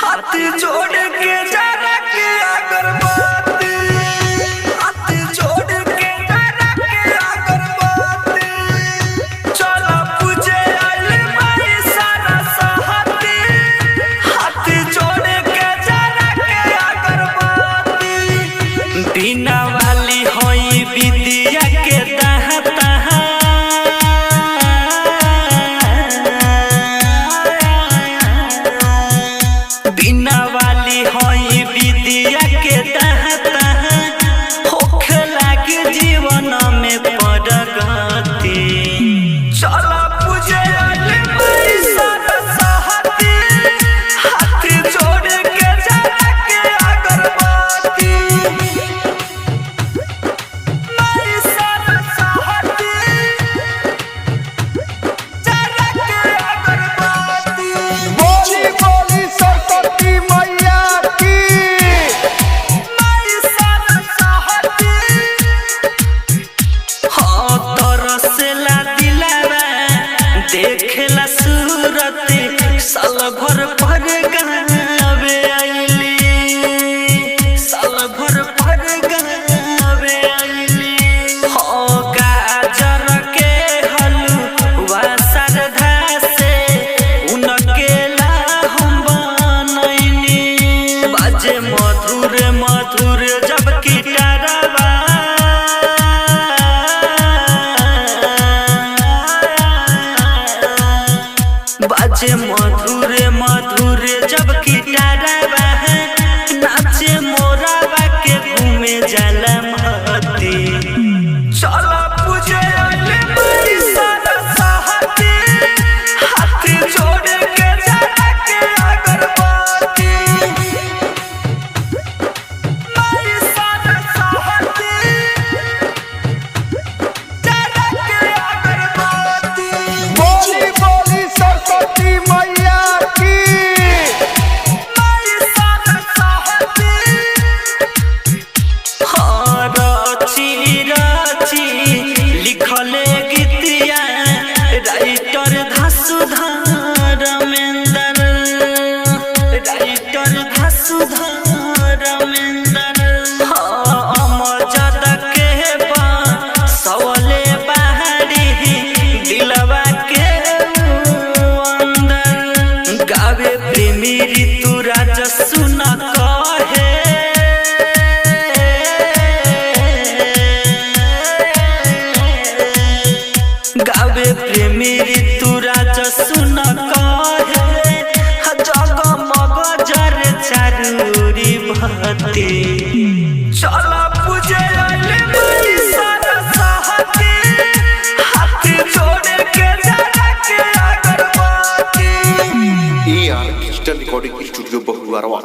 हाथ जोड़ के जरा के अगरबत्ती, हाथ जोड़ के जरा के अगरबत्ती, चलो पूजे आइल माई सारा सहती, हाथ जोड़ के जरा के अगरबत्ती। बिना वाली होई विद्या के तहा तहा, बिना वाली होई विद्या के तहा तहा, होखे लागे जीवन में प्रगति। चलो पूजे आइल माई सारा सहती, हाथ जोड़ के जरा के अगरबत्ती, माई सारा सहती, जरा के अगरबत्ती। बोली बोली सरस्वती मैया की। माई सारा सहती, हाँ तरसेला दिलवा देखेला सूरत, साल भर पर गावे आइली, साल भर पर गावे आइली। हाँ गाजर के हलवा श्रद्धा से उनके ला हम बनैनी, बाजे मधुर मधुर जब गिटारवा, बाजे मधुर मधुर जब गिटारवा, नाचे मोरवा के घूमे जाला महती। चलो पूजे आइल माई सारा सहती, हाथ जोड़ के जरा के अगरबत्ती, माई सारा सहती, जरा के अगरबत्ती। बोली बोली सरस्वती मैया की। माई सारा सहती, हाँ रची रची लिखले गीतिया राइटर धसुधर मेंदर, राइटर धसुधर मेंदर। हाँ अमजद के सवले बहारी दिलवा के अंदर, गावे प्रेमी ऋतुराज सुन कहे, गावे प्रेमी ऋतुराज सुन कहे, जगमग जरे चारूरी बत्ती। चलो पूजे आइल माई सारा सहती, हाथ जोड़ के जरा के अगरबत्ती। AR digital recording studio बहुआरवा।